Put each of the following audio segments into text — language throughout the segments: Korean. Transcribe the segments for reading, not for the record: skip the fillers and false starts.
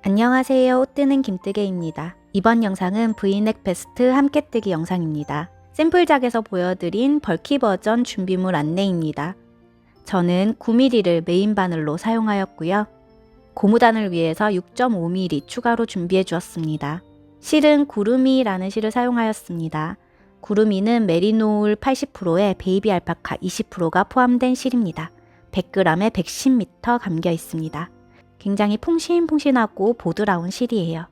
안녕하세요. 옷뜨는 김뜨개입니다. 이번 영상은 브이넥 베스트 함께뜨기 영상입니다. 샘플작에서 보여드린 벌키 버전 준비물 안내입니다. 저는 9mm를 메인 바늘로 사용하였고요. 고무단을 위해서 6.5mm 추가로 준비해 주었습니다. 실은 구름이라는 실을 사용하였습니다. 구름이는 메리노울 80%에 베이비 알파카 20%가 포함된 실입니다. 100g에 110m 감겨 있습니다. 굉장히 퐁신퐁신하고 보드라운 실이에요.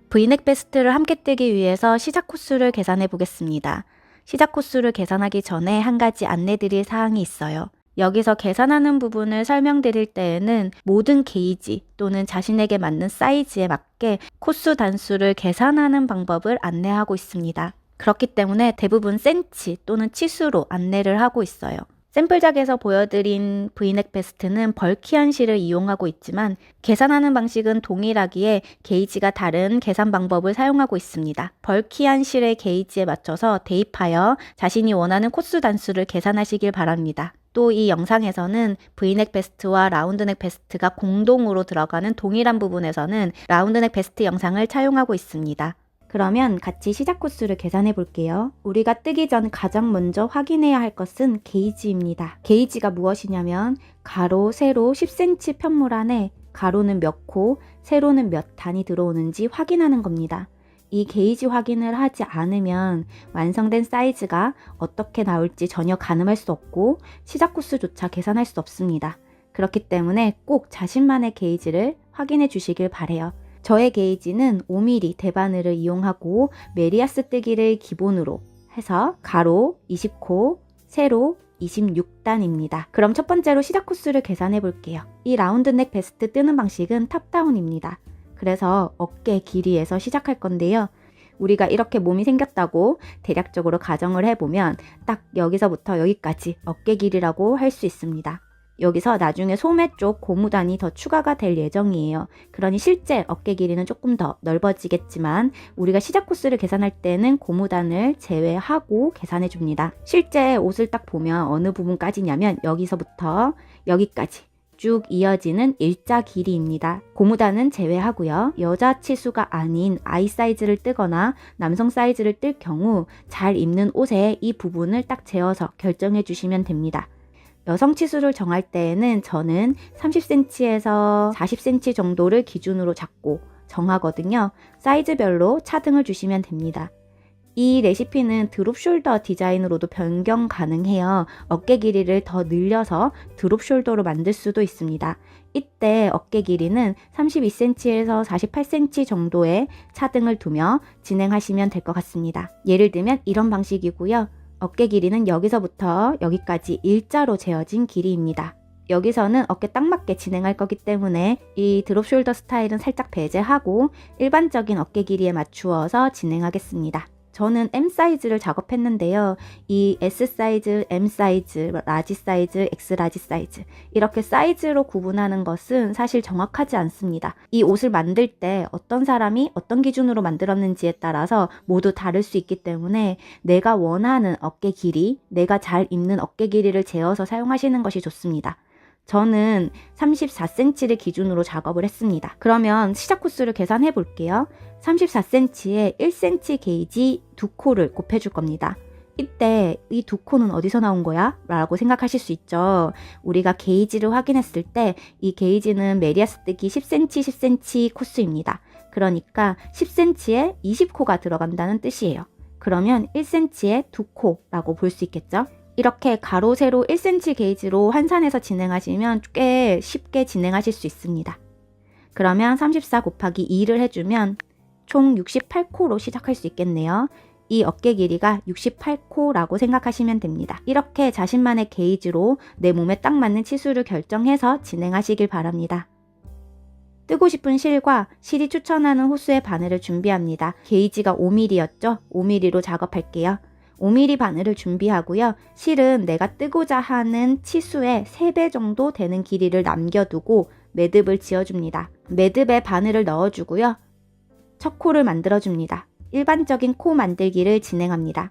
브이넥 베스트를 함께 뜨기 위해서 시작 코스를 계산해 보겠습니다. 시작 코스를 계산하기 전에 한 가지 안내드릴 사항이 있어요. 여기서 계산하는 부분을 설명드릴 때에는 모든 게이지 또는 자신에게 맞는 사이즈에 맞게 코스 단수를 계산하는 방법을 안내하고 있습니다. 그렇기 때문에 대부분 센치 또는 치수로 안내를 하고 있어요. 샘플작에서 보여드린 브이넥 베스트는 벌키한 실을 이용하고 있지만 계산하는 방식은 동일하기에 게이지가 다른 계산 방법을 사용하고 있습니다. 벌키한 실의 게이지에 맞춰서 대입하여 자신이 원하는 코스 단수를 계산하시길 바랍니다. 또 이 영상에서는 브이넥 베스트와 라운드넥 베스트가 공동으로 들어가는 동일한 부분에서는 라운드넥 베스트 영상을 차용하고 있습니다. 그러면 같이 시작 코스를 계산해 볼게요. 우리가 뜨기 전 가장 먼저 확인해야 할 것은 게이지입니다. 게이지가 무엇이냐면 가로, 세로 10cm 편물 안에 가로는 몇 코, 세로는 몇 단이 들어오는지 확인하는 겁니다. 이 게이지 확인을 하지 않으면 완성된 사이즈가 어떻게 나올지 전혀 가늠할 수 없고 시작 코스조차 계산할 수 없습니다. 그렇기 때문에 꼭 자신만의 게이지를 확인해 주시길 바래요. 저의 게이지는 5mm 대바늘을 이용하고 메리아스 뜨기를 기본으로 해서 가로 20코, 세로 26단입니다. 그럼 첫 번째로 시작 코스를 계산해 볼게요. 이 라운드넥 베스트 뜨는 방식은 탑다운입니다. 그래서 어깨 길이에서 시작할 건데요. 우리가 이렇게 몸이 생겼다고 대략적으로 가정을 해보면 딱 여기서부터 여기까지 어깨 길이라고 할 수 있습니다. 여기서 나중에 소매 쪽 고무단이 더 추가가 될 예정이에요. 그러니 실제 어깨 길이는 조금 더 넓어지겠지만 우리가 시작 코스를 계산할 때는 고무단을 제외하고 계산해 줍니다. 실제 옷을 딱 보면 어느 부분까지냐면 여기서부터 여기까지 쭉 이어지는 일자 길이입니다. 고무단은 제외하고요. 여자 치수가 아닌 아이 사이즈를 뜨거나 남성 사이즈를 뜰 경우 잘 입는 옷에 이 부분을 딱 재어서 결정해 주시면 됩니다. 여성 치수를 정할 때에는 저는 30cm에서 40cm 정도를 기준으로 잡고 정하거든요. 사이즈별로 차등을 주시면 됩니다. 이 레시피는 드롭 숄더 디자인으로도 변경 가능해요. 어깨 길이를 더 늘려서 드롭 숄더로 만들 수도 있습니다. 이때 어깨 길이는 32cm에서 48cm 정도의 차등을 두며 진행하시면 될 것 같습니다. 예를 들면 이런 방식이고요. 어깨 길이는 여기서부터 여기까지 일자로 재어진 길이입니다. 여기서는 어깨 딱 맞게 진행할 거기 때문에 이 드롭 숄더 스타일은 살짝 배제하고 일반적인 어깨 길이에 맞추어서 진행하겠습니다. 저는 M 사이즈를 작업했는데요. 이 S 사이즈, M 사이즈, 라지 사이즈, X 라지 사이즈 이렇게 사이즈로 구분하는 것은 사실 정확하지 않습니다. 이 옷을 만들 때 어떤 사람이 어떤 기준으로 만들었는지에 따라서 모두 다를 수 있기 때문에 내가 원하는 어깨 길이, 내가 잘 입는 어깨 길이를 재어서 사용하시는 것이 좋습니다. 저는 34cm를 기준으로 작업을 했습니다. 그러면 시작 코스를 계산해 볼게요. 34cm에 1cm 게이지 2코를 곱해줄 겁니다. 이때 이 2코는 어디서 나온 거야? 라고 생각하실 수 있죠. 우리가 게이지를 확인했을 때 이 게이지는 메리아스 뜨기 10cm, 10cm 코스입니다. 그러니까 10cm에 20코가 들어간다는 뜻이에요. 그러면 1cm에 2코라고 볼 수 있겠죠? 이렇게 가로 세로 1cm 게이지로 환산해서 진행하시면 꽤 쉽게 진행하실 수 있습니다. 그러면 34 곱하기 2를 해주면 총 68코로 시작할 수 있겠네요. 이 어깨 길이가 68코라고 생각하시면 됩니다. 이렇게 자신만의 게이지로 내 몸에 딱 맞는 치수를 결정해서 진행하시길 바랍니다. 뜨고 싶은 실과 실이 추천하는 호수의 바늘을 준비합니다. 게이지가 5mm였죠? 5mm로 작업할게요. 5mm 바늘을 준비하고요. 실은 내가 뜨고자 하는 치수의 3배 정도 되는 길이를 남겨두고 매듭을 지어줍니다. 매듭에 바늘을 넣어주고요. 첫 코를 만들어줍니다. 일반적인 코 만들기를 진행합니다.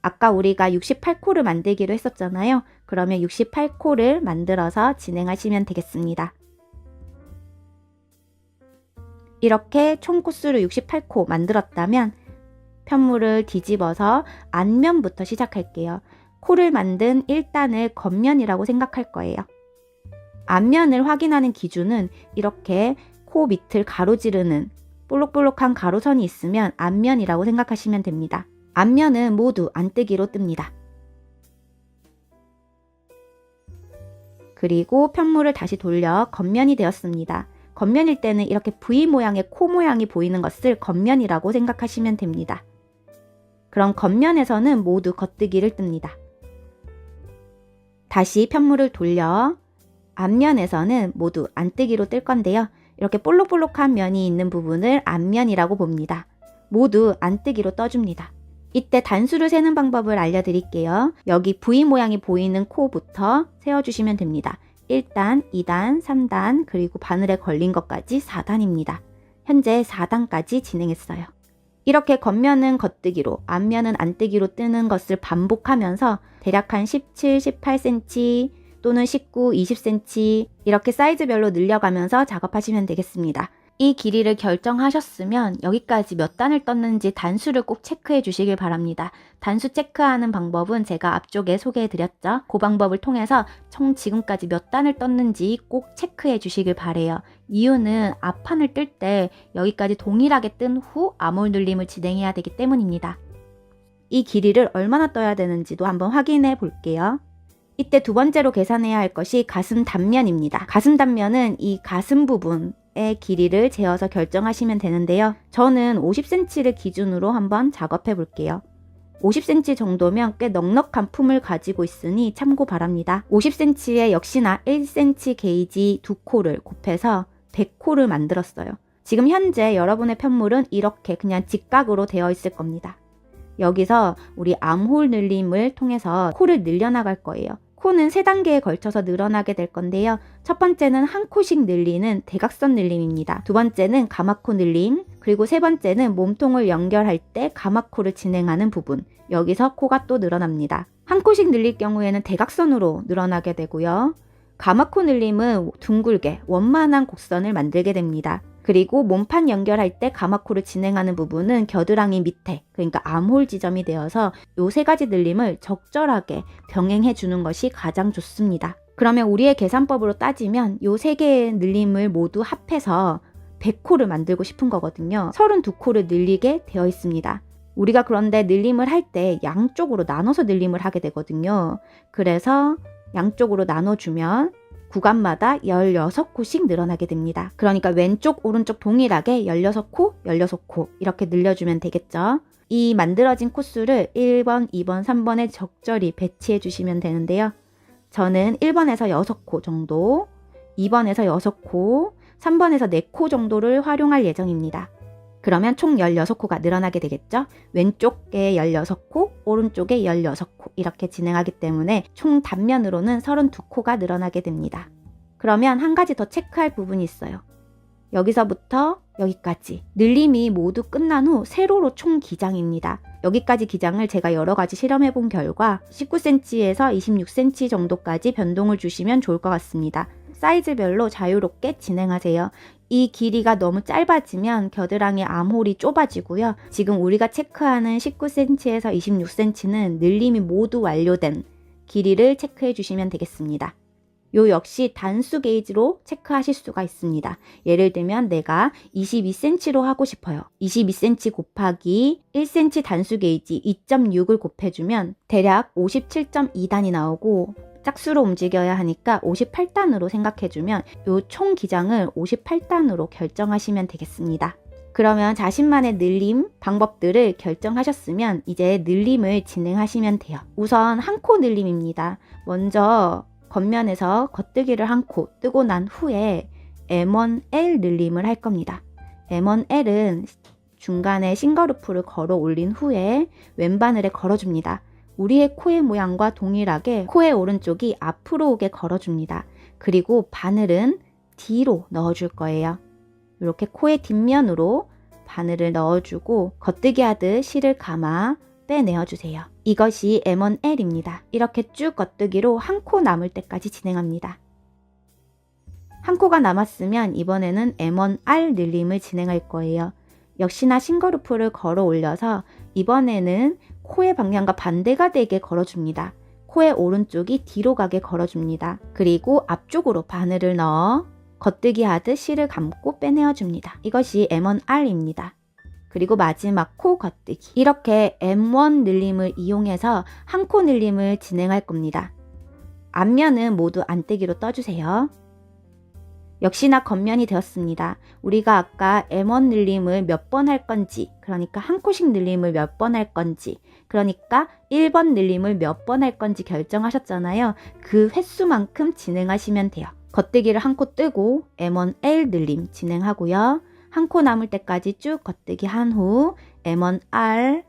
아까 우리가 68코를 만들기로 했었잖아요. 그러면 68코를 만들어서 진행하시면 되겠습니다. 이렇게 총 코수를 68코 만들었다면 편물을 뒤집어서 앞면부터 시작할게요. 코를 만든 1단을 겉면이라고 생각할 거예요. 앞면을 확인하는 기준은 이렇게 코 밑을 가로지르는 볼록볼록한 가로선이 있으면 앞면이라고 생각하시면 됩니다. 앞면은 모두 안뜨기로 뜹니다. 그리고 편물을 다시 돌려 겉면이 되었습니다. 겉면일 때는 이렇게 V 모양의 코 모양이 보이는 것을 겉면이라고 생각하시면 됩니다. 그럼 겉면에서는 모두 겉뜨기를 뜹니다. 다시 편물을 돌려 앞면에서는 모두 안뜨기로 뜰 건데요. 이렇게 볼록볼록한 면이 있는 부분을 앞면이라고 봅니다. 모두 안뜨기로 떠줍니다. 이때 단수를 세는 방법을 알려드릴게요. 여기 V 모양이 보이는 코부터 세워주시면 됩니다. 1단, 2단, 3단, 그리고 바늘에 걸린 것까지 4단입니다. 현재 4단까지 진행했어요. 이렇게 겉면은 겉뜨기로, 앞면은 안뜨기로 뜨는 것을 반복하면서 대략 한 17, 18cm 또는 19, 20cm 이렇게 사이즈별로 늘려가면서 작업하시면 되겠습니다. 이 길이를 결정하셨으면 여기까지 몇 단을 떴는지 단수를 꼭 체크해 주시길 바랍니다. 단수 체크하는 방법은 제가 앞쪽에 소개해 드렸죠. 그 방법을 통해서 총 지금까지 몇 단을 떴는지 꼭 체크해 주시길 바래요. 이유는 앞판을 뜰 때 여기까지 동일하게 뜬 후 암홀 눌림을 진행해야 되기 때문입니다. 이 길이를 얼마나 떠야 되는지도 한번 확인해 볼게요. 이때 두 번째로 계산해야 할 것이 가슴 단면입니다. 가슴 단면은 이 가슴 부분의 길이를 재어서 결정하시면 되는데요. 저는 50cm를 기준으로 한번 작업해 볼게요. 50cm 정도면 꽤 넉넉한 품을 가지고 있으니 참고 바랍니다. 50cm에 역시나 1cm 게이지 2코를 곱해서 100코를 만들었어요. 지금 현재 여러분의 편물은 이렇게 그냥 직각으로 되어 있을 겁니다. 여기서 우리 암홀 늘림을 통해서 코를 늘려나갈 거예요. 코는 3단계에 걸쳐서 늘어나게 될 건데요. 첫 번째는 한 코씩 늘리는 대각선 늘림입니다. 두 번째는 가마코 늘림, 그리고 세 번째는 몸통을 연결할 때 가마코를 진행하는 부분. 여기서 코가 또 늘어납니다. 한 코씩 늘릴 경우에는 대각선으로 늘어나게 되고요. 가마코 늘림은 둥글게 원만한 곡선을 만들게 됩니다. 그리고 몸판 연결할 때 가마코를 진행하는 부분은 겨드랑이 밑에, 그러니까 암홀 지점이 되어서 이 3가지 늘림을 적절하게 병행해 주는 것이 가장 좋습니다. 그러면 우리의 계산법으로 따지면 이 3개의 늘림을 모두 합해서 100코를 만들고 싶은 거거든요. 32코를 늘리게 되어 있습니다. 우리가 그런데 늘림을 할 때 양쪽으로 나눠서 늘림을 하게 되거든요. 그래서 양쪽으로 나눠주면 구간마다 16코씩 늘어나게 됩니다. 그러니까 왼쪽, 오른쪽 동일하게 16코, 16코 이렇게 늘려주면 되겠죠. 이 만들어진 코수를 1번, 2번, 3번에 적절히 배치해 주시면 되는데요. 저는 1번에서 6코 정도, 2번에서 6코, 3번에서 4코 정도를 활용할 예정입니다. 그러면 총 16코가 늘어나게 되겠죠. 왼쪽에 16코, 오른쪽에 16코 이렇게 진행하기 때문에 총 단면으로는 32코가 늘어나게 됩니다. 그러면 한 가지 더 체크할 부분이 있어요. 여기서부터 여기까지 늘림이 모두 끝난 후 세로로 총 기장입니다. 여기까지 기장을 제가 여러 가지 실험해 본 결과 19cm에서 26cm 정도까지 변동을 주시면 좋을 것 같습니다. 사이즈별로 자유롭게 진행하세요. 이 길이가 너무 짧아지면 겨드랑이 암홀이 좁아지고요. 지금 우리가 체크하는 19cm에서 26cm는 늘림이 모두 완료된 길이를 체크해 주시면 되겠습니다. 요 역시 단수 게이지로 체크하실 수가 있습니다. 예를 들면 내가 22cm로 하고 싶어요. 22cm 곱하기 1cm 단수 게이지 2.6을 곱해주면 대략 57.2단이 나오고 짝수로 움직여야 하니까 58단으로 생각해주면 요 총 기장을 58단으로 결정하시면 되겠습니다. 그러면 자신만의 늘림 방법들을 결정하셨으면 이제 늘림을 진행하시면 돼요. 우선 한 코 늘림입니다. 먼저 겉면에서 겉뜨기를 한 코 뜨고 난 후에 M1L 늘림을 할 겁니다. M1L은 중간에 싱거루프를 걸어 올린 후에 왼바늘에 걸어줍니다. 우리의 코의 모양과 동일하게 코의 오른쪽이 앞으로 오게 걸어줍니다. 그리고 바늘은 뒤로 넣어줄 거예요. 이렇게 코의 뒷면으로 바늘을 넣어주고 겉뜨기 하듯 실을 감아 빼내어주세요. 이것이 M1L입니다. 이렇게 쭉 겉뜨기로 한 코 남을 때까지 진행합니다. 한 코가 남았으면 이번에는 M1R 늘림을 진행할 거예요. 역시나 싱거루프를 걸어 올려서 이번에는 코의 방향과 반대가 되게 걸어줍니다. 코의 오른쪽이 뒤로 가게 걸어줍니다. 그리고 앞쪽으로 바늘을 넣어 겉뜨기 하듯 실을 감고 빼내어줍니다. 이것이 M1R입니다. 그리고 마지막 코 겉뜨기. 이렇게 M1 늘림을 이용해서 한 코 늘림을 진행할 겁니다. 앞면은 모두 안뜨기로 떠주세요. 역시나 겉면이 되었습니다. 우리가 아까 M1 늘림을 몇 번 할 건지, 그러니까 한 코씩 늘림을 몇 번 할 건지, 그러니까 1번 늘림을 몇 번 할 건지 결정하셨잖아요. 그 횟수만큼 진행하시면 돼요. 겉뜨기를 한 코 뜨고 M1L 늘림 진행하고요. 한 코 남을 때까지 쭉 겉뜨기 한 후 M1R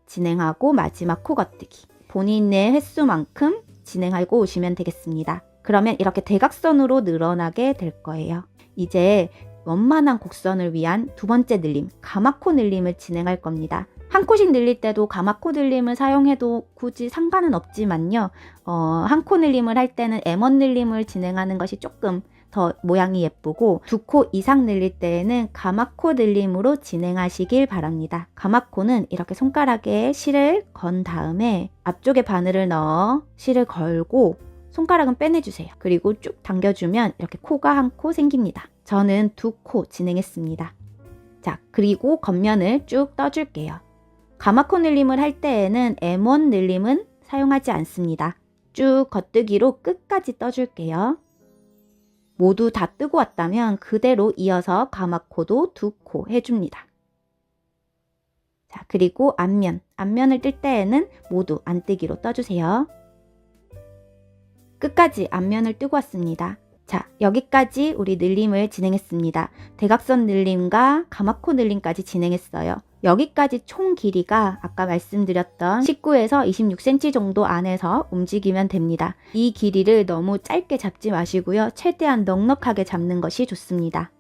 진행하고 마지막 코 겉뜨기. 본인의 횟수만큼 진행하고 오시면 되겠습니다. 그러면 이렇게 대각선으로 늘어나게 될 거예요. 이제 원만한 곡선을 위한 두 번째 늘림, 가마코 늘림을 진행할 겁니다. 한 코씩 늘릴 때도 가마코 늘림을 사용해도 굳이 상관은 없지만요. 한 코 늘림을 할 때는 M1 늘림을 진행하는 것이 조금 더 모양이 예쁘고 두 코 이상 늘릴 때에는 가마코 늘림으로 진행하시길 바랍니다. 가마코는 이렇게 손가락에 실을 건 다음에 앞쪽에 바늘을 넣어 실을 걸고 손가락은 빼내주세요. 그리고 쭉 당겨주면 이렇게 코가 한 코 생깁니다. 저는 두 코 진행했습니다. 자, 그리고 겉면을 쭉 떠줄게요. 가마코 늘림을 할 때에는 M1 늘림은 사용하지 않습니다. 쭉 겉뜨기로 끝까지 떠줄게요. 모두 다 뜨고 왔다면 그대로 이어서 가마코도 두 코 해줍니다. 자, 그리고 앞면을 뜰 때에는 모두 안뜨기로 떠주세요. 끝까지 앞면을 뜨고 왔습니다. 자, 여기까지 우리 늘림을 진행했습니다. 대각선 늘림과 가마코 늘림까지 진행했어요. 여기까지 총 길이가 아까 말씀드렸던 19에서 26cm 정도 안에서 움직이면 됩니다. 이 길이를 너무 짧게 잡지 마시고요. 최대한 넉넉하게 잡는 것이 좋습니다.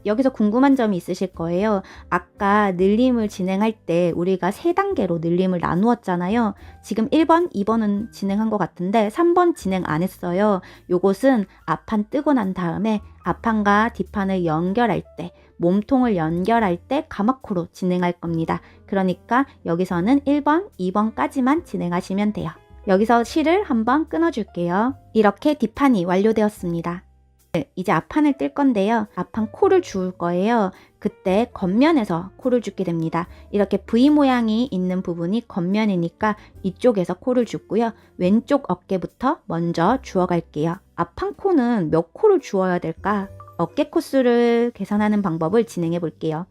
여기서 궁금한 점이 있으실 거예요. 아까 늘림을 진행할 때 우리가 3단계로 늘림을 나누었잖아요. 지금 1번, 2번은 진행한 것 같은데 3번 진행 안 했어요. 요것은 앞판 뜨고 난 다음에 앞판과 뒷판을 연결할 때, 몸통을 연결할 때 가마코로 진행할 겁니다. 그러니까 여기서는 1번, 2번까지만 진행하시면 돼요. 여기서 실을 한번 끊어줄게요. 이렇게 뒷판이 완료되었습니다. 이제 앞판을 뜰 건데요. 앞판 코를 주울 거예요. 그때 겉면에서 코를 줍게 됩니다. 이렇게 V 모양이 있는 부분이 겉면이니까 이쪽에서 코를 줍고요. 왼쪽 어깨부터 먼저 주워 갈게요. 앞판 코는 몇 코를 주어야 될까? 어깨 코수를 계산하는 방법을 진행해 볼게요.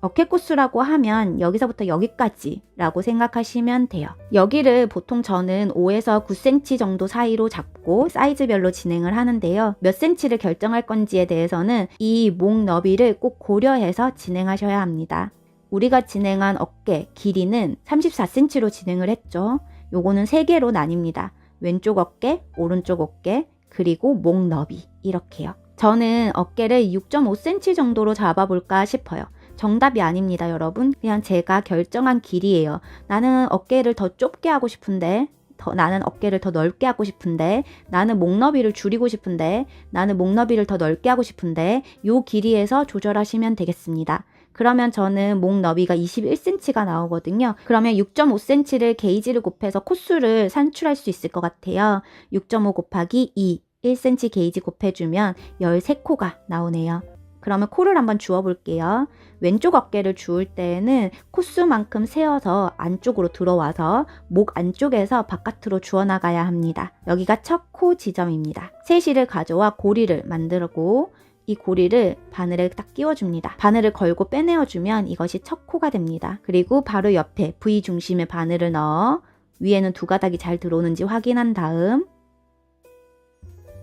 어깨 코수라고 하면 여기서부터 여기까지 라고 생각하시면 돼요. 여기를 보통 저는 5에서 9cm 정도 사이로 잡고 사이즈별로 진행을 하는데요. 몇 cm를 결정할 건지에 대해서는 이 목 너비를 꼭 고려해서 진행하셔야 합니다. 우리가 진행한 어깨 길이는 34cm로 진행을 했죠. 요거는 3개로 나뉩니다. 왼쪽 어깨, 오른쪽 어깨, 그리고 목 너비 이렇게요. 저는 어깨를 6.5cm 정도로 잡아볼까 싶어요. 정답이 아닙니다, 여러분. 그냥 제가 결정한 길이에요. 나는 어깨를 더 좁게 하고 싶은데, 나는 어깨를 더 넓게 하고 싶은데, 나는 목 너비를 줄이고 싶은데, 나는 목 너비를 더 넓게 하고 싶은데, 요 길이에서 조절하시면 되겠습니다. 그러면 저는 목 너비가 21cm가 나오거든요. 그러면 6.5cm를 게이지를 곱해서 코수를 산출할 수 있을 것 같아요. 6.5 곱하기 2, 1cm 게이지 곱해주면 13코가 나오네요. 그러면 코를 한번 주워 볼게요. 왼쪽 어깨를 주울 때에는 코수만큼 세워서 안쪽으로 들어와서 목 안쪽에서 바깥으로 주워 나가야 합니다. 여기가 첫 코 지점입니다. 새실을 가져와 고리를 만들고 이 고리를 바늘에 딱 끼워줍니다. 바늘을 걸고 빼내어주면 이것이 첫 코가 됩니다. 그리고 바로 옆에 V 중심에 바늘을 넣어 위에는 두 가닥이 잘 들어오는지 확인한 다음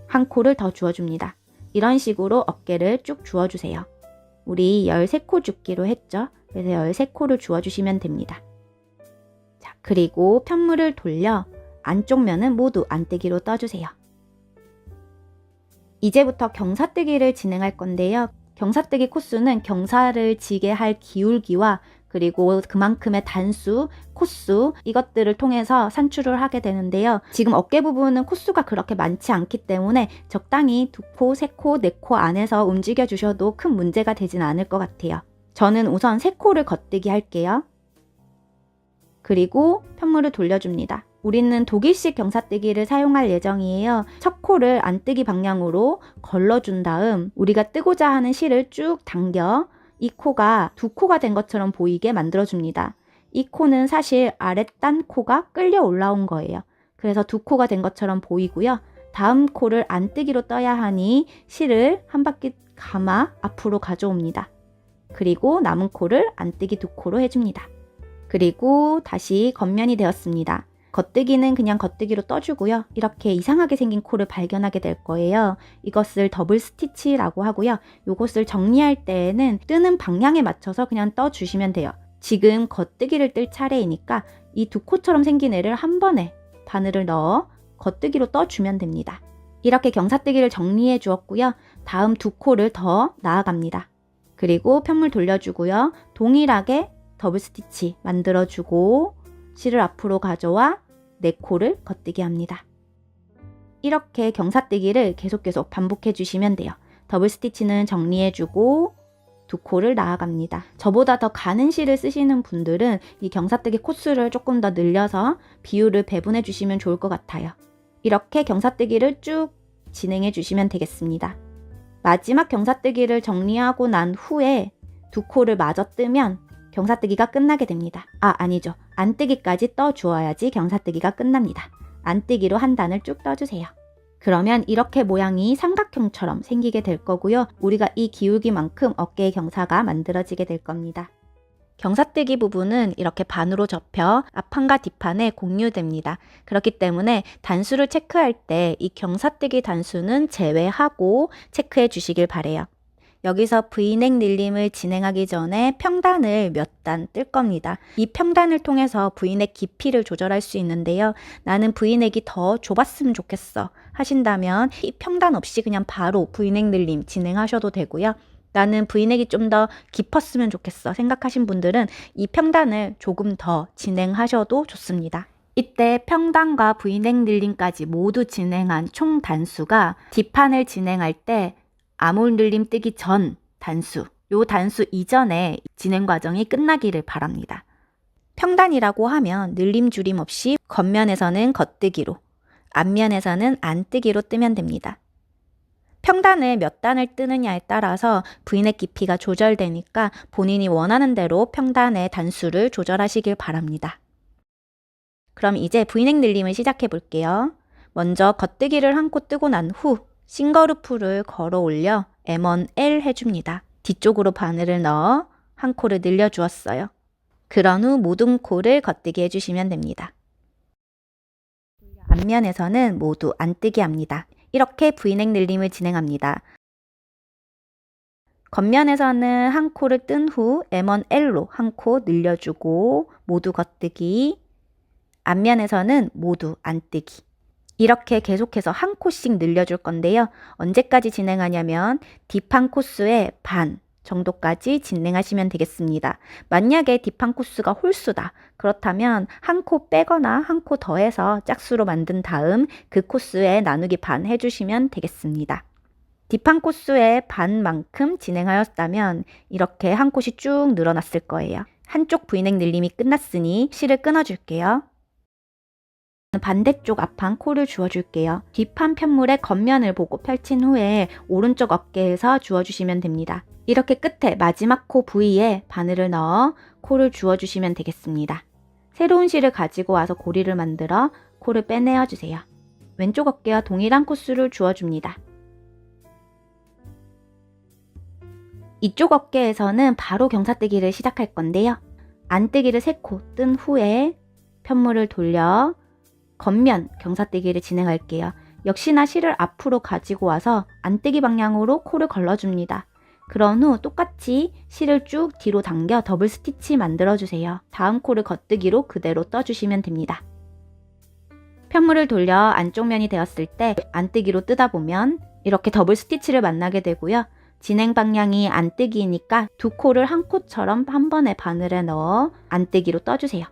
한 코를 더 주워줍니다. 이런 식으로 어깨를 쭉 주워주세요. 우리 13코 줍기로 했죠? 그래서 13코를 주워주시면 됩니다. 자, 그리고 편물을 돌려 안쪽 면은 모두 안뜨기로 떠주세요. 이제부터 경사뜨기를 진행할 건데요. 경사뜨기 코수는 경사를 지게 할 기울기와 그리고 그만큼의 단수, 코수 이것들을 통해서 산출을 하게 되는데요. 지금 어깨 부분은 코수가 그렇게 많지 않기 때문에 적당히 2코, 3코, 4코 안에서 움직여 주셔도 큰 문제가 되진 않을 것 같아요. 저는 우선 3코를 겉뜨기 할게요. 그리고 편물을 돌려줍니다. 우리는 독일식 경사뜨기를 사용할 예정이에요. 첫 코를 안뜨기 방향으로 걸러준 다음 우리가 뜨고자 하는 실을 쭉 당겨 이 코가 2코가 된 것처럼 보이게 만들어줍니다. 이 코는 사실 아래 딴 코가 끌려 올라온 거예요. 그래서 2코가 된 것처럼 보이고요. 다음 코를 안뜨기로 떠야 하니 실을 한 바퀴 감아 앞으로 가져옵니다. 그리고 남은 코를 안뜨기 2코로 해줍니다. 그리고 다시 겉면이 되었습니다. 겉뜨기는 그냥 겉뜨기로 떠주고요. 이렇게 이상하게 생긴 코를 발견하게 될 거예요. 이것을 더블 스티치라고 하고요. 이것을 정리할 때에는 뜨는 방향에 맞춰서 그냥 떠주시면 돼요. 지금 겉뜨기를 뜰 차례이니까 이 2코처럼 생긴 애를 한 번에 바늘을 넣어 겉뜨기로 떠주면 됩니다. 이렇게 경사뜨기를 정리해 주었고요. 다음 2코를 더 나아갑니다. 그리고 편물 돌려주고요. 동일하게 더블 스티치 만들어주고 실을 앞으로 가져와 4코를 겉뜨기 합니다. 이렇게 경사뜨기를 계속 반복해 주시면 돼요. 더블 스티치는 정리해주고 2코를 나아갑니다. 저보다 더 가는 실을 쓰시는 분들은 이 경사뜨기 코수를 조금 더 늘려서 비율을 배분해 주시면 좋을 것 같아요. 이렇게 경사뜨기를 쭉 진행해 주시면 되겠습니다. 마지막 경사뜨기를 정리하고 난 후에 2코를 마저 뜨면 경사뜨기가 끝나게 됩니다. 아니죠. 안뜨기까지 떠주어야지 경사뜨기가 끝납니다. 안뜨기로 한 단을 쭉 떠주세요. 그러면 이렇게 모양이 삼각형처럼 생기게 될 거고요. 우리가 이 기울기만큼 어깨의 경사가 만들어지게 될 겁니다. 경사뜨기 부분은 이렇게 반으로 접혀 앞판과 뒷판에 공유됩니다. 그렇기 때문에 단수를 체크할 때 이 경사뜨기 단수는 제외하고 체크해 주시길 바래요. 여기서 V넥 늘림을 진행하기 전에 평단을 몇 단 뜰 겁니다. 이 평단을 통해서 V넥 깊이를 조절할 수 있는데요. 나는 V넥이 더 좁았으면 좋겠어 하신다면 이 평단 없이 그냥 바로 V넥 늘림 진행하셔도 되고요. 나는 V넥이 좀 더 깊었으면 좋겠어 생각하신 분들은 이 평단을 조금 더 진행하셔도 좋습니다. 이때 평단과 V넥 늘림까지 모두 진행한 총 단수가 뒷판을 진행할 때 아몰 늘림 뜨기 전 단수, 요 단수 이전에 진행 과정이 끝나기를 바랍니다. 평단이라고 하면 늘림 줄임 없이 겉면에서는 겉뜨기로, 앞면에서는 안뜨기로 뜨면 됩니다. 평단을 몇 단을 뜨느냐에 따라서 V넥 깊이가 조절되니까 본인이 원하는 대로 평단의 단수를 조절하시길 바랍니다. 그럼 이제 V넥 늘림을 시작해 볼게요. 먼저 겉뜨기를 한 코 뜨고 난 후 싱거루프를 걸어 올려 M1L 해줍니다. 뒤쪽으로 바늘을 넣어 한 코를 늘려 주었어요. 그런 후 모든 코를 겉뜨기 해주시면 됩니다. 앞면에서는 모두 안뜨기 합니다. 이렇게 V넥 늘림을 진행합니다. 겉면에서는 한 코를 뜬 후 M1L로 한 코 늘려주고 모두 겉뜨기, 앞면에서는 모두 안뜨기. 이렇게 계속해서 한 코씩 늘려줄 건데요. 언제까지 진행하냐면 뒷판 코수의 반 정도까지 진행하시면 되겠습니다. 만약에 뒷판 코수가 홀수다. 그렇다면 한 코 빼거나 한 코 더해서 짝수로 만든 다음 그 코수의 나누기 반 해주시면 되겠습니다. 뒷판 코수의 반만큼 진행하였다면 이렇게 한 콧이 쭉 늘어났을 거예요. 한쪽 V넥 늘림이 끝났으니 실을 끊어줄게요. 반대쪽 앞판 코를 주워줄게요. 뒷판 편물의 겉면을 보고 펼친 후에 오른쪽 어깨에서 주워주시면 됩니다. 이렇게 끝에 마지막 코 부위에 바늘을 넣어 코를 주워주시면 되겠습니다. 새로운 실을 가지고 와서 고리를 만들어 코를 빼내어 주세요. 왼쪽 어깨와 동일한 코수를 주워줍니다. 이쪽 어깨에서는 바로 경사뜨기를 시작할 건데요. 안뜨기를 3코 뜬 후에 편물을 돌려 겉면 경사뜨기를 진행할게요. 역시나 실을 앞으로 가지고 와서 안뜨기 방향으로 코를 걸러줍니다. 그런 후 똑같이 실을 쭉 뒤로 당겨 더블 스티치 만들어주세요. 다음 코를 겉뜨기로 그대로 떠주시면 됩니다. 편물을 돌려 안쪽 면이 되었을 때 안뜨기로 뜨다 보면 이렇게 더블 스티치를 만나게 되고요. 진행 방향이 안뜨기이니까 두 코를 한 코처럼 한 번에 바늘에 넣어 안뜨기로 떠주세요.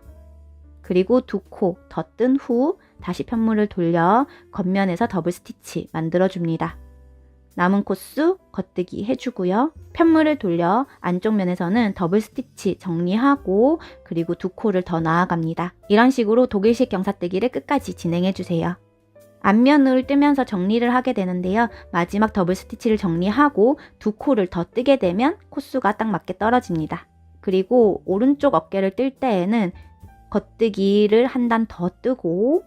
그리고 두 코 더 뜬 후 다시 편물을 돌려 겉면에서 더블 스티치 만들어줍니다. 남은 코수 겉뜨기 해주고요. 편물을 돌려 안쪽 면에서는 더블 스티치 정리하고 그리고 두 코를 더 나아갑니다. 이런 식으로 독일식 경사뜨기를 끝까지 진행해주세요. 앞면을 뜨면서 정리를 하게 되는데요. 마지막 더블 스티치를 정리하고 두 코를 더 뜨게 되면 코수가 딱 맞게 떨어집니다. 그리고 오른쪽 어깨를 뜰 때에는 겉뜨기를 한 단 더 뜨고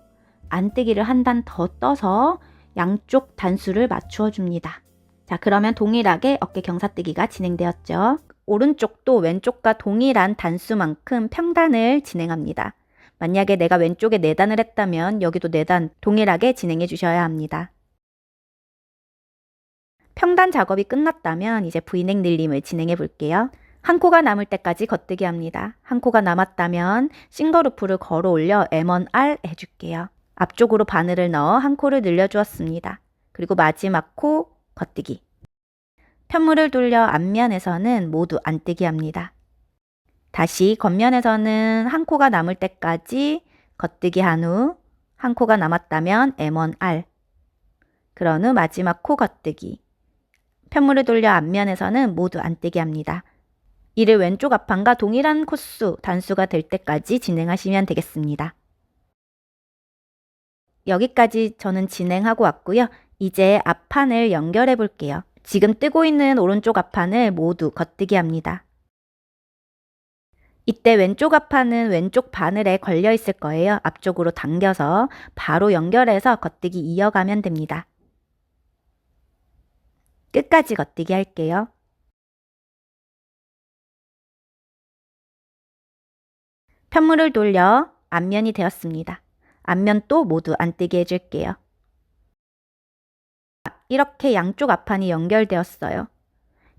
안뜨기를 한 단 더 떠서 양쪽 단수를 맞추어 줍니다. 자, 그러면 동일하게 어깨 경사뜨기가 진행되었죠. 오른쪽도 왼쪽과 동일한 단수만큼 평단을 진행합니다. 만약에 내가 왼쪽에 4단을 했다면 여기도 4단 동일하게 진행해 주셔야 합니다. 평단 작업이 끝났다면 이제 V넥 늘림을 진행해 볼게요. 한 코가 남을 때까지 겉뜨기 합니다. 한 코가 남았다면 싱글루프를 걸어 올려 M1R 해줄게요. 앞쪽으로 바늘을 넣어 한 코를 늘려주었습니다. 그리고 마지막 코 겉뜨기. 편물을 돌려 앞면에서는 모두 안뜨기 합니다. 다시 겉면에서는 한 코가 남을 때까지 겉뜨기 한 후 한 코가 남았다면 M1R. 그런 후 마지막 코 겉뜨기. 편물을 돌려 앞면에서는 모두 안뜨기 합니다. 이를 왼쪽 앞판과 동일한 코수, 단수가 될 때까지 진행하시면 되겠습니다. 여기까지 저는 진행하고 왔고요. 이제 앞판을 연결해 볼게요. 지금 뜨고 있는 오른쪽 앞판을 모두 겉뜨기 합니다. 이때 왼쪽 앞판은 왼쪽 바늘에 걸려 있을 거예요. 앞쪽으로 당겨서 바로 연결해서 겉뜨기 이어가면 됩니다. 끝까지 겉뜨기 할게요. 편물을 돌려 앞면이 되었습니다. 앞면도 모두 안뜨기 해줄게요. 이렇게 양쪽 앞판이 연결되었어요.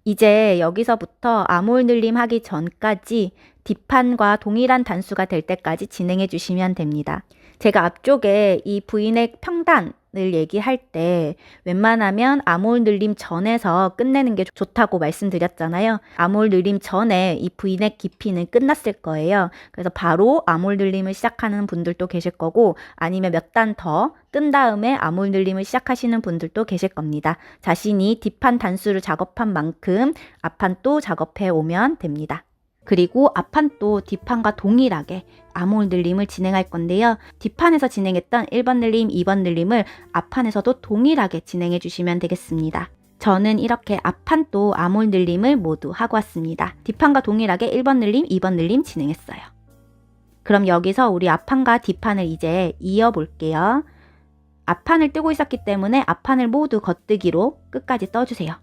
이제 여기서부터 아몰 늘림 하기 전까지 뒷판과 동일한 단수가 될 때까지 진행해 주시면 됩니다. 제가 앞쪽에 이 V넥 평단을 얘기할 때 웬만하면 아몰 늘림 전에서 끝내는 게 좋다고 말씀드렸잖아요. 아몰 늘림 전에 이 V넥 깊이는 끝났을 거예요. 그래서 바로 아몰 늘림을 시작하는 분들도 계실 거고 아니면 몇 단 더 뜬 다음에 아몰 늘림을 시작하시는 분들도 계실 겁니다. 자신이 뒷판 단수를 작업한 만큼 앞판도 작업해 오면 됩니다. 그리고 앞판도 뒷판과 동일하게 아몰 늘림을 진행할 건데요. 뒷판에서 진행했던 1번 늘림, 2번 늘림을 앞판에서도 동일하게 진행해 주시면 되겠습니다. 저는 이렇게 앞판도 아몰 늘림을 모두 하고 왔습니다. 뒷판과 동일하게 1번 늘림, 2번 늘림 진행했어요. 그럼 여기서 우리 앞판과 뒷판을 이제 이어 볼게요. 앞판을 뜨고 있었기 때문에 앞판을 모두 겉뜨기로 끝까지 떠주세요.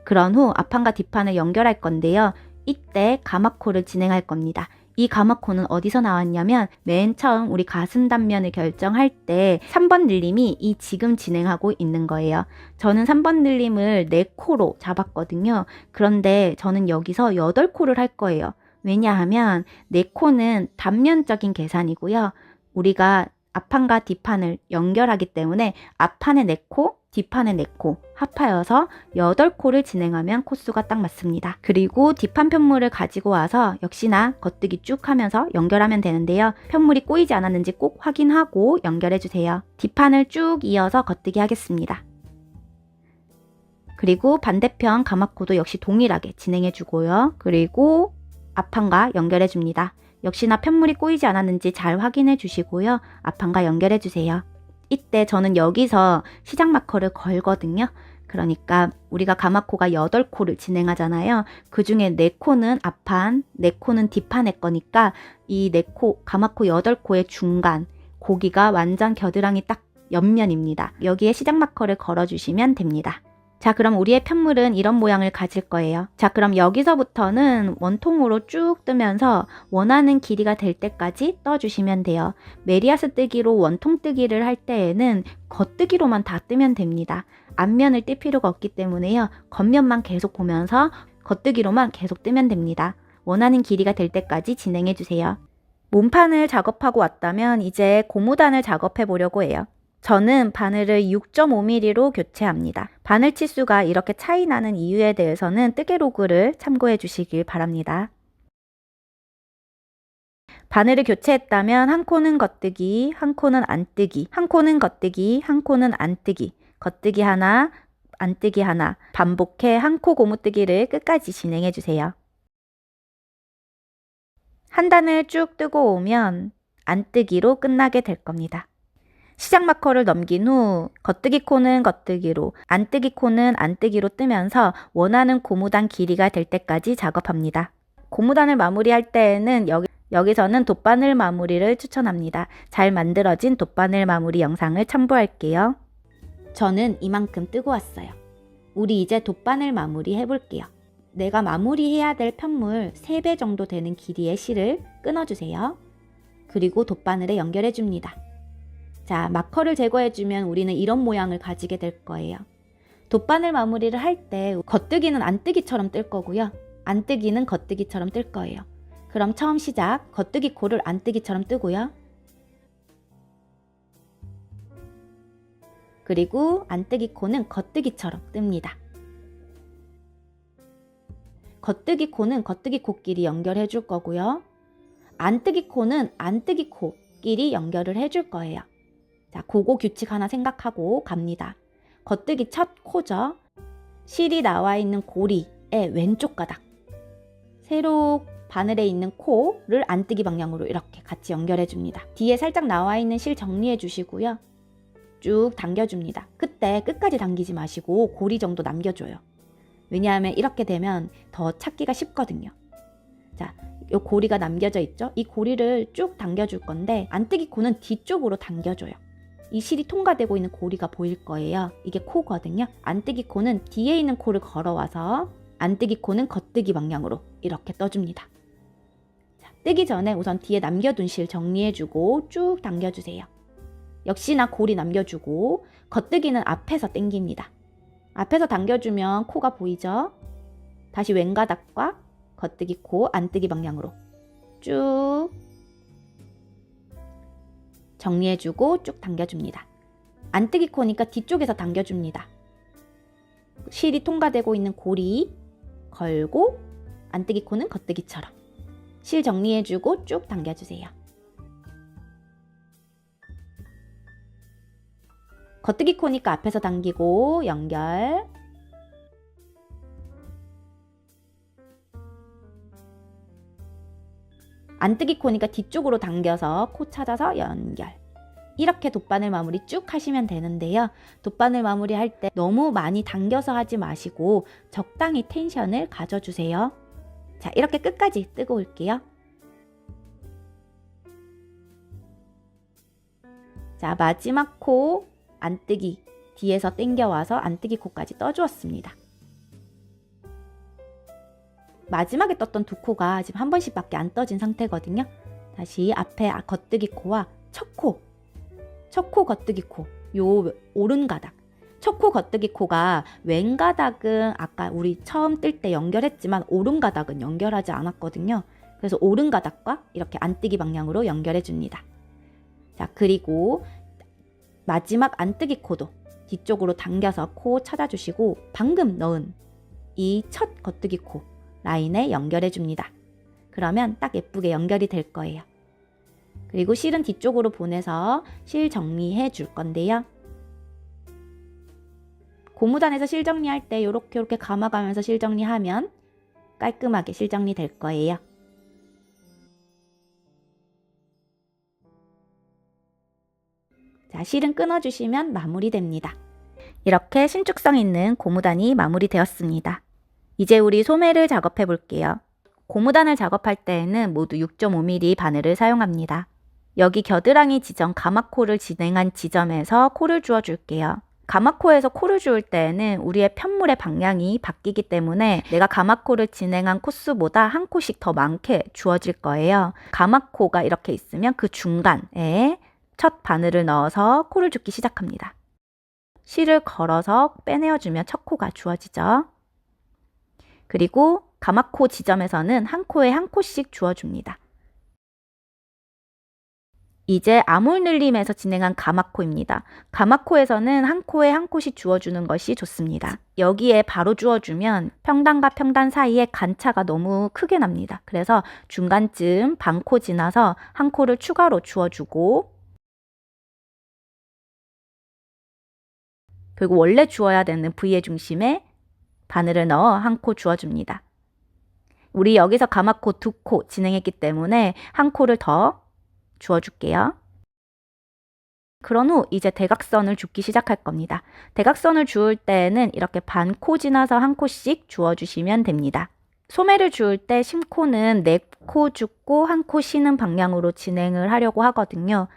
그런 후 앞판과 뒷판을 연결할 건데요. 이때 가마코를 진행할 겁니다. 이 가마코는 어디서 나왔냐면 맨 처음 우리 가슴 단면을 결정할 때 3번 늘림이 이 지금 진행하고 있는 거예요. 저는 3번 늘림을 4코로 잡았거든요. 그런데 저는 여기서 8코를 할 거예요. 왜냐하면 4코는 단면적인 계산이고요. 우리가 앞판과 뒷판을 연결하기 때문에 앞판에 4코, 뒷판에 4코 합하여서 8코를 진행하면 코수가 딱 맞습니다. 그리고 뒷판 편물을 가지고 와서 역시나 겉뜨기 쭉 하면서 연결하면 되는데요. 편물이 꼬이지 않았는지 꼭 확인하고 연결해 주세요. 뒷판을 쭉 이어서 겉뜨기 하겠습니다. 그리고 반대편 가마코도 역시 동일하게 진행해 주고요. 그리고 앞판과 연결해 줍니다. 역시나 편물이 꼬이지 않았는지 잘 확인해 주시고요. 앞판과 연결해 주세요. 이때 저는 여기서 시작 마커를 걸거든요. 그러니까 우리가 가마코가 8코를 진행하잖아요. 그 중에 4코는 앞판, 4코는 뒷판에 거니까 이 4코, 가마코 8코의 중간, 고기가 완전 겨드랑이 딱 옆면입니다. 여기에 시작 마커를 걸어주시면 됩니다. 자, 그럼 우리의 편물은 이런 모양을 가질 거예요. 자, 그럼 여기서부터는 원통으로 쭉 뜨면서 원하는 길이가 될 때까지 떠주시면 돼요. 메리아스 뜨기로 원통 뜨기를 할 때에는 겉뜨기로만 다 뜨면 됩니다. 앞면을 뜰 필요가 없기 때문에요. 겉면만 계속 보면서 겉뜨기로만 계속 뜨면 됩니다. 원하는 길이가 될 때까지 진행해 주세요. 몸판을 작업하고 왔다면 이제 고무단을 작업해 보려고 해요. 저는 바늘을 6.5mm로 교체합니다. 바늘 치수가 이렇게 차이 나는 이유에 대해서는 뜨개 로그를 참고해 주시길 바랍니다. 바늘을 교체했다면 한 코는 겉뜨기, 한 코는 안뜨기, 한 코는 겉뜨기, 한 코는 안뜨기, 겉뜨기 하나, 안뜨기 하나, 반복해 한 코 고무뜨기를 끝까지 진행해 주세요. 한 단을 쭉 뜨고 오면 안뜨기로 끝나게 될 겁니다. 시작 마커를 넘긴 후 겉뜨기 코는 겉뜨기로, 안뜨기 코는 안뜨기로 뜨면서 원하는 고무단 길이가 될 때까지 작업합니다. 고무단을 마무리할 때에는 여기서는 돗바늘 마무리를 추천합니다. 잘 만들어진 돗바늘 마무리 영상을 첨부할게요. 저는 이만큼 뜨고 왔어요. 우리 이제 돗바늘 마무리 해볼게요. 내가 마무리해야 될 편물 3배 정도 되는 길이의 실을 끊어주세요. 그리고 돗바늘에 연결해줍니다. 자, 마커를 제거해주면 우리는 이런 모양을 가지게 될 거예요. 돗바늘 마무리를 할 때 겉뜨기는 안뜨기처럼 뜰 거고요. 안뜨기는 겉뜨기처럼 뜰 거예요. 그럼 처음 시작, 겉뜨기 코를 안뜨기처럼 뜨고요. 그리고 안뜨기 코는 겉뜨기처럼 뜹니다. 겉뜨기 코는 겉뜨기 코끼리 연결해 줄 거고요. 안뜨기 코는 안뜨기 코끼리 연결을 해줄 거예요. 자, 그거 규칙 하나 생각하고 갑니다. 겉뜨기 첫 코죠. 실이 나와 있는 고리의 왼쪽 가닥. 세로 바늘에 있는 코를 안뜨기 방향으로 이렇게 같이 연결해 줍니다. 뒤에 살짝 나와 있는 실 정리해 주시고요. 쭉 당겨줍니다. 그때 끝까지 당기지 마시고 고리 정도 남겨줘요. 왜냐하면 이렇게 되면 더 찾기가 쉽거든요. 자, 이 고리가 남겨져 있죠? 이 고리를 쭉 당겨줄 건데 안뜨기 코는 뒤쪽으로 당겨줘요. 이 실이 통과되고 있는 고리가 보일 거예요. 이게 코거든요. 안뜨기 코는 뒤에 있는 코를 걸어와서 안뜨기 코는 겉뜨기 방향으로 이렇게 떠줍니다. 자, 뜨기 전에 우선 뒤에 남겨둔 실 정리해주고 쭉 당겨주세요. 역시나 고리 남겨주고 겉뜨기는 앞에서 당깁니다. 앞에서 당겨주면 코가 보이죠? 다시 왼가닥과 겉뜨기 코, 안뜨기 방향으로 쭉 정리해주고 쭉 당겨줍니다. 안뜨기 코니까 뒤쪽에서 당겨줍니다. 실이 통과되고 있는 고리 걸고 안뜨기 코는 겉뜨기처럼 실 정리해주고 쭉 당겨주세요. 겉뜨기 코니까 앞에서 당기고 연결. 안뜨기 코니까 뒤쪽으로 당겨서 코 찾아서 연결. 이렇게 돗바늘 마무리 쭉 하시면 되는데요. 돗바늘 마무리 할 때 너무 많이 당겨서 하지 마시고 적당히 텐션을 가져주세요. 자, 이렇게 끝까지 뜨고 올게요. 자, 마지막 코 안뜨기 뒤에서 당겨와서 안뜨기 코까지 떠주었습니다. 마지막에 떴던 두 코가 지금 한 번씩밖에 안 떠진 상태거든요. 다시 앞에 겉뜨기 코와 첫 코 겉뜨기 코, 요 오른 가닥. 첫 코 겉뜨기 코가 왼 가닥은 아까 우리 처음 뜰 때 연결했지만 오른 가닥은 연결하지 않았거든요. 그래서 오른 가닥과 이렇게 안뜨기 방향으로 연결해 줍니다. 자, 그리고 마지막 안뜨기 코도 뒤쪽으로 당겨서 코 찾아주시고 방금 넣은 이 첫 겉뜨기 코 라인에 연결해 줍니다. 그러면 딱 예쁘게 연결이 될 거예요. 그리고 실은 뒤쪽으로 보내서 실 정리해 줄 건데요. 고무단에서 실 정리할 때 이렇게 감아가면서 실 정리하면 깔끔하게 실 정리 될 거예요. 자, 실은 끊어주시면 마무리됩니다. 이렇게 신축성 있는 고무단이 마무리되었습니다. 이제 우리 소매를 작업해 볼게요. 고무단을 작업할 때에는 모두 6.5mm 바늘을 사용합니다. 여기 겨드랑이 지점 가마코를 진행한 지점에서 코를 주어 줄게요. 가마코에서 코를 주을 때에는 우리의 편물의 방향이 바뀌기 때문에 내가 가마코를 진행한 코수보다 한 코씩 더 많게 주어질 거예요. 가마코가 이렇게 있으면 그 중간에 첫 바늘을 넣어서 코를 줍기 시작합니다. 실을 걸어서 빼내어주면 첫 코가 주어지죠. 그리고 가마코 지점에서는 한 코에 한 코씩 주어줍니다. 이제 아몰 늘림에서 진행한 가마코입니다. 가마코에서는 한 코에 한 코씩 주어주는 것이 좋습니다. 여기에 바로 주어주면 평단과 평단 사이에 간차가 너무 크게 납니다. 그래서 중간쯤 반 코 지나서 한 코를 추가로 주어주고, 그리고 원래 주어야 되는 V의 중심에 바늘을 넣어 한 코 주어줍니다. 우리 여기서 가마코 2코 진행했기 때문에 한 코를 더 주어줄게요. 그런 후 이제 대각선을 줍기 시작할 겁니다. 대각선을 주울 때는 이렇게 반 코 지나서 한 코씩 주어주시면 됩니다. 소매를 주울 때 심코는 4코 줍고 한 코 쉬는 방향으로 진행을 하려고 하거든요.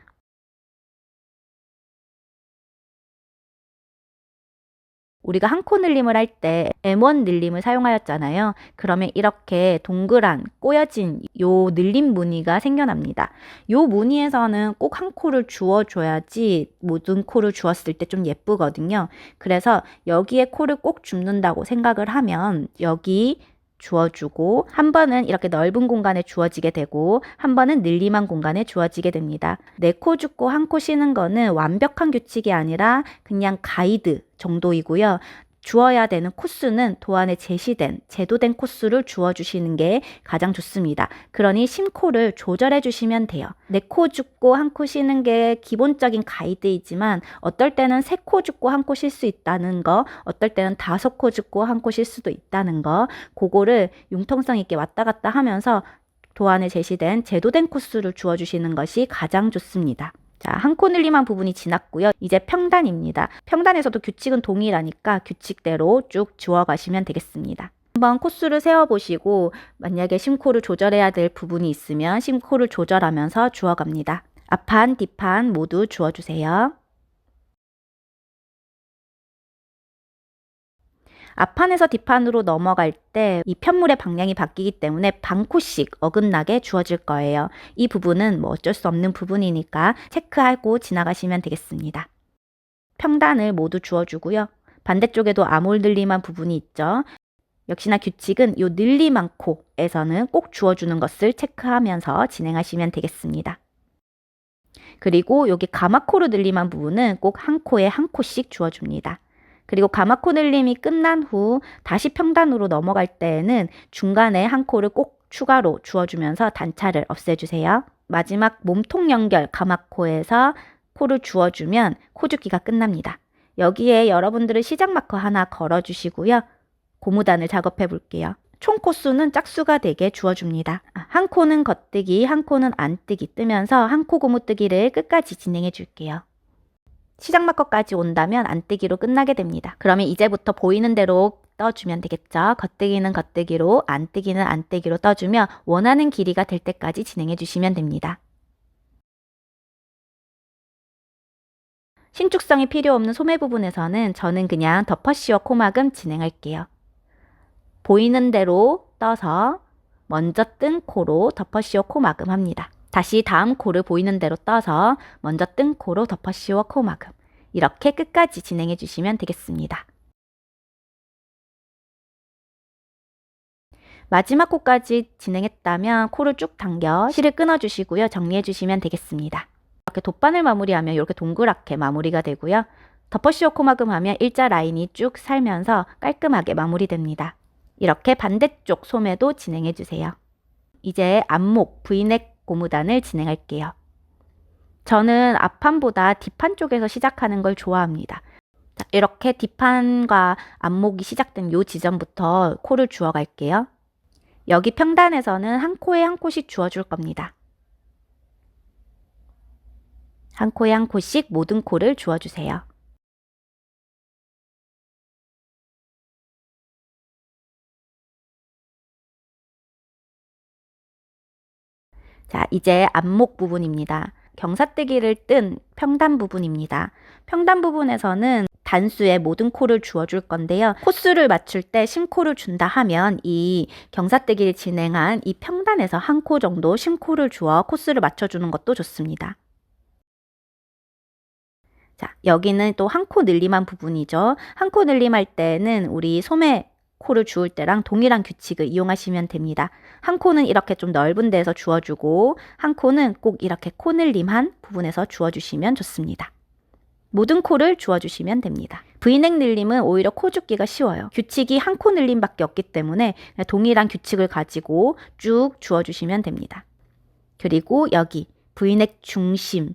우리가 한 코 늘림을 할 때 M1 늘림을 사용하였잖아요. 그러면 이렇게 동그란 꼬여진 요 늘림 무늬가 생겨납니다. 요 무늬에서는 꼭 한 코를 주어줘야지 모든 코를 주었을 때 좀 예쁘거든요. 그래서 여기에 코를 꼭 줍는다고 생각을 하면 여기 주어주고, 한 번은 이렇게 넓은 공간에 주어지게 되고 한 번은 늘림한 공간에 주어지게 됩니다. 4코 줍고 한 코 쉬는 거는 완벽한 규칙이 아니라 그냥 가이드 정도이고요. 주어야 되는 코수는 도안에 제시된, 제도된 코수를 주어주시는 게 가장 좋습니다. 그러니 심코를 조절해 주시면 돼요. 4코 줍고 한 코 쉬는 게 기본적인 가이드이지만 어떨 때는 3코 줍고 한 코 쉴 수 있다는 거, 어떨 때는 5코 줍고 한 코 쉴 수도 있다는 거, 그거를 융통성 있게 왔다 갔다 하면서 도안에 제시된 제도된 코수를 주어주시는 것이 가장 좋습니다. 자, 한 코 늘림한 부분이 지났고요. 이제 평단입니다. 평단에서도 규칙은 동일하니까 규칙대로 쭉 주워가시면 되겠습니다. 한번 코수를 세어보시고 만약에 심코를 조절해야 될 부분이 있으면 심코를 조절하면서 주워갑니다. 앞판, 뒷판 모두 주워주세요. 앞판에서 뒷판으로 넘어갈 때 이 편물의 방향이 바뀌기 때문에 반 코씩 어긋나게 주어질 거예요. 이 부분은 뭐 어쩔 수 없는 부분이니까 체크하고 지나가시면 되겠습니다. 평단을 모두 주어주고요. 반대쪽에도 아몰 늘림한 부분이 있죠. 역시나 규칙은 이 늘림한 코에서는 꼭 주어주는 것을 체크하면서 진행하시면 되겠습니다. 그리고 여기 가마코로 늘림한 부분은 꼭 한 코에 한 코씩 주어줍니다. 그리고 가마코 늘림이 끝난 후 다시 평단으로 넘어갈 때에는 중간에 한 코를 꼭 추가로 주어주면서 단차를 없애주세요. 마지막 몸통 연결 가마코에서 코를 주어주면 코줍기가 끝납니다. 여기에 여러분들은 시작 마커 하나 걸어주시고요. 고무단을 작업해 볼게요. 총 코수는 짝수가 되게 주어줍니다. 한 코는 겉뜨기, 한 코는 안뜨기 뜨면서 한 코 고무뜨기를 끝까지 진행해 줄게요. 시작 마커까지 온다면 안뜨기로 끝나게 됩니다. 그러면 이제부터 보이는 대로 떠주면 되겠죠. 겉뜨기는 겉뜨기로, 안뜨기는 안뜨기로 떠주며 원하는 길이가 될 때까지 진행해 주시면 됩니다. 신축성이 필요 없는 소매 부분에서는 저는 그냥 덮어씌워 코막음 진행할게요. 보이는 대로 떠서 먼저 뜬 코로 덮어씌워 코막음 합니다. 다시 다음 코를 보이는 대로 떠서 먼저 뜬 코로 덮어씌워 코막음. 이렇게 끝까지 진행해 주시면 되겠습니다. 마지막 코까지 진행했다면 코를 쭉 당겨 실을 끊어 주시고요. 정리해 주시면 되겠습니다. 이렇게 돗바늘 마무리하면 이렇게 동그랗게 마무리가 되고요. 덮어씌워 코막음 하면 일자 라인이 쭉 살면서 깔끔하게 마무리됩니다. 이렇게 반대쪽 소매도 진행해 주세요. 이제 앞목 V넥 고무단을 진행할게요. 저는 앞판보다 뒷판 쪽에서 시작하는 걸 좋아합니다. 자, 이렇게 뒷판과 앞목이 시작된 요 지점부터 코를 주워 갈게요. 여기 평단에서는 한 코에 한 코씩 주워줄 겁니다. 한 코에 한 코씩 모든 코를 주워주세요. 자, 이제 안목 부분입니다. 경사뜨기를 뜬 평단 부분입니다. 평단 부분에서는 단수의 모든 코를 주워줄 건데요. 코수를 맞출 때 심코를 준다 하면 이 경사뜨기를 진행한 이 평단에서 한 코 정도 심코를 주어 코수를 맞춰주는 것도 좋습니다. 자, 여기는 또 한 코 늘림한 부분이죠. 한 코 늘림할 때는 우리 소매 코를 주울 때랑 동일한 규칙을 이용하시면 됩니다. 한 코는 이렇게 좀 넓은 데서 주워주고 한 코는 꼭 이렇게 코 늘림한 부분에서 주워주시면 좋습니다. 모든 코를 주워주시면 됩니다. V넥 늘림은 오히려 코 줍기가 쉬워요. 규칙이 한 코 늘림밖에 없기 때문에 동일한 규칙을 가지고 쭉 주워주시면 됩니다. 그리고 여기 V넥 중심에서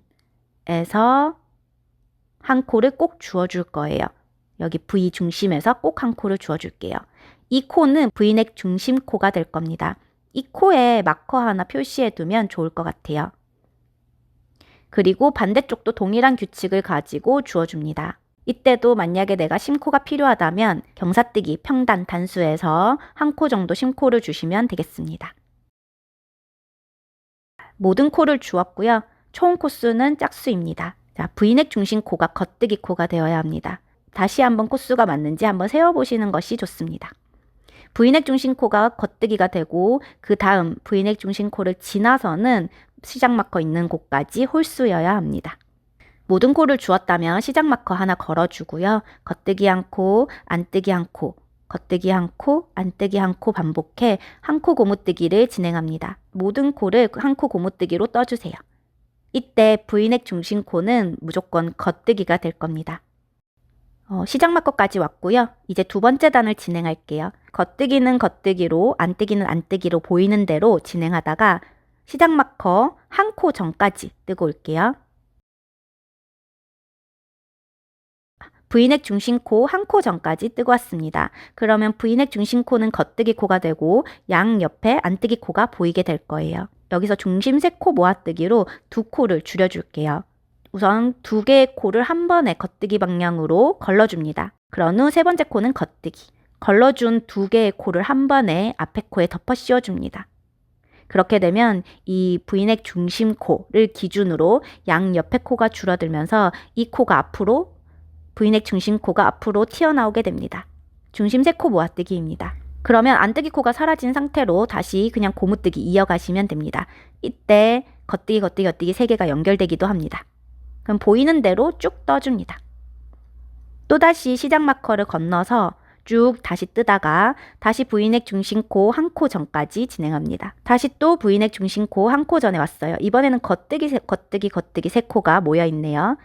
한 코를 꼭 주워줄 거예요. 여기 V 중심에서 꼭 한 코를 주워줄게요. 이 코는 V넥 중심 코가 될 겁니다. 이 코에 마커 하나 표시해 두면 좋을 것 같아요. 그리고 반대쪽도 동일한 규칙을 가지고 주워줍니다. 이때도 만약에 내가 심코가 필요하다면 경사뜨기 평단 단수에서 한 코 정도 심코를 주시면 되겠습니다. 모든 코를 주었고요. 총 코수는 짝수입니다. 자, V넥 중심 코가 겉뜨기 코가 되어야 합니다. 다시 한번 코수가 맞는지 한번 세어보시는 것이 좋습니다. V넥 중심 코가 겉뜨기가 되고 그 다음 V넥 중심 코를 지나서는 시작 마커 있는 곳까지 홀수여야 합니다. 모든 코를 주었다면 시작 마커 하나 걸어주고요. 겉뜨기 한 코, 안뜨기 한 코, 겉뜨기 한 코, 안뜨기 한 코 반복해 한 코 고무뜨기를 진행합니다. 모든 코를 한 코 고무뜨기로 떠주세요. 이때 V넥 중심 코는 무조건 겉뜨기가 될 겁니다. 시작 마커까지 왔고요. 이제 두 번째 단을 진행할게요. 겉뜨기는 겉뜨기로, 안뜨기는 안뜨기로 보이는 대로 진행하다가 시작 마커 한 코 전까지 뜨고 올게요. V넥 중심 코 한 코 전까지 뜨고 왔습니다. 그러면 V넥 중심 코는 겉뜨기 코가 되고 양 옆에 안뜨기 코가 보이게 될 거예요. 여기서 중심 세 코 모아뜨기로 두 코를 줄여줄게요. 우선 두 개의 코를 한 번에 겉뜨기 방향으로 걸러줍니다. 그런 후 세 번째 코는 겉뜨기. 걸러준 두 개의 코를 한 번에 앞에 코에 덮어 씌워줍니다. 그렇게 되면 이 V넥 중심 코를 기준으로 양 옆에 코가 줄어들면서 이 코가 앞으로 V넥 중심 코가 앞으로 튀어나오게 됩니다. 중심 세 코 모아뜨기입니다. 그러면 안뜨기 코가 사라진 상태로 다시 그냥 고무뜨기 이어가시면 됩니다. 이때 겉뜨기 겉뜨기 겉뜨기 세 개가 연결되기도 합니다. 그럼 보이는 대로 쭉 떠줍니다. 또다시 시작 마커를 건너서 쭉 다시 뜨다가 다시 V넥 중심 코 한 코 전까지 진행합니다. 다시 또 V넥 중심 코 한 코 전에 왔어요. 이번에는 겉뜨기 겉뜨기 겉뜨기 세 코가 모여 있네요.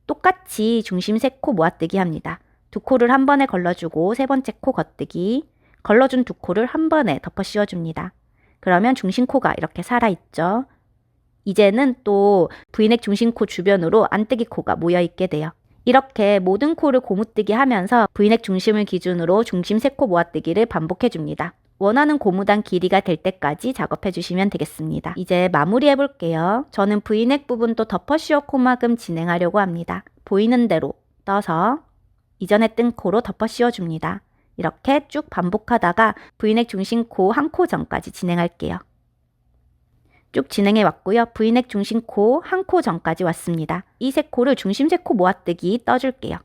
똑같이 중심 세 코 모아뜨기 합니다. 두 코를 한 번에 걸러주고 세 번째 코 겉뜨기, 걸러준 두 코를 한 번에 덮어 씌워줍니다. 그러면 중심 코가 이렇게 살아있죠. 이제는 또 V넥 중심 코 주변으로 안뜨기 코가 모여 있게 돼요. 이렇게 모든 코를 고무뜨기 하면서 V넥 중심을 기준으로 중심 세 코 모아뜨기를 반복해 줍니다. 원하는 고무단 길이가 될 때까지 작업해 주시면 되겠습니다. 이제 마무리해 볼게요. 저는 V넥 부분도 덮어 씌워 코막음 진행하려고 합니다. 보이는 대로 떠서 이전에 뜬 코로 덮어 씌워 줍니다. 이렇게 쭉 반복하다가 V넥 중심 코 한 코 전까지 진행할게요. 쭉 진행해 왔고요. V넥 중심 코 한 코 전까지 왔습니다. 이 세 코를 중심 세 코 모아뜨기 떠줄게요.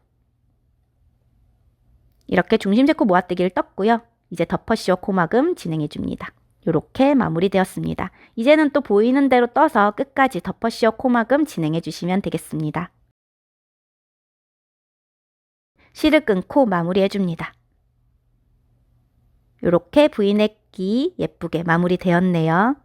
이렇게 중심 세 코 모아뜨기를 떴고요. 이제 덮어 씌워 코막음 진행해 줍니다. 이렇게 마무리되었습니다. 이제는 또 보이는 대로 떠서 끝까지 덮어 씌워 코막음 진행해 주시면 되겠습니다. 실을 끊고 마무리해 줍니다. 이렇게 V넥이 예쁘게 마무리되었네요.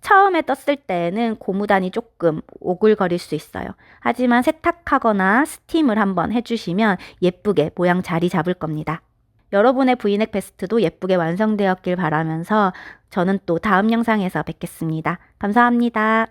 처음에 떴을 때는 고무단이 조금 오글거릴 수 있어요. 하지만 세탁하거나 스팀을 한번 해주시면 예쁘게 모양 자리 잡을 겁니다. 여러분의 V넥 베스트도 예쁘게 완성되었길 바라면서 저는 또 다음 영상에서 뵙겠습니다. 감사합니다.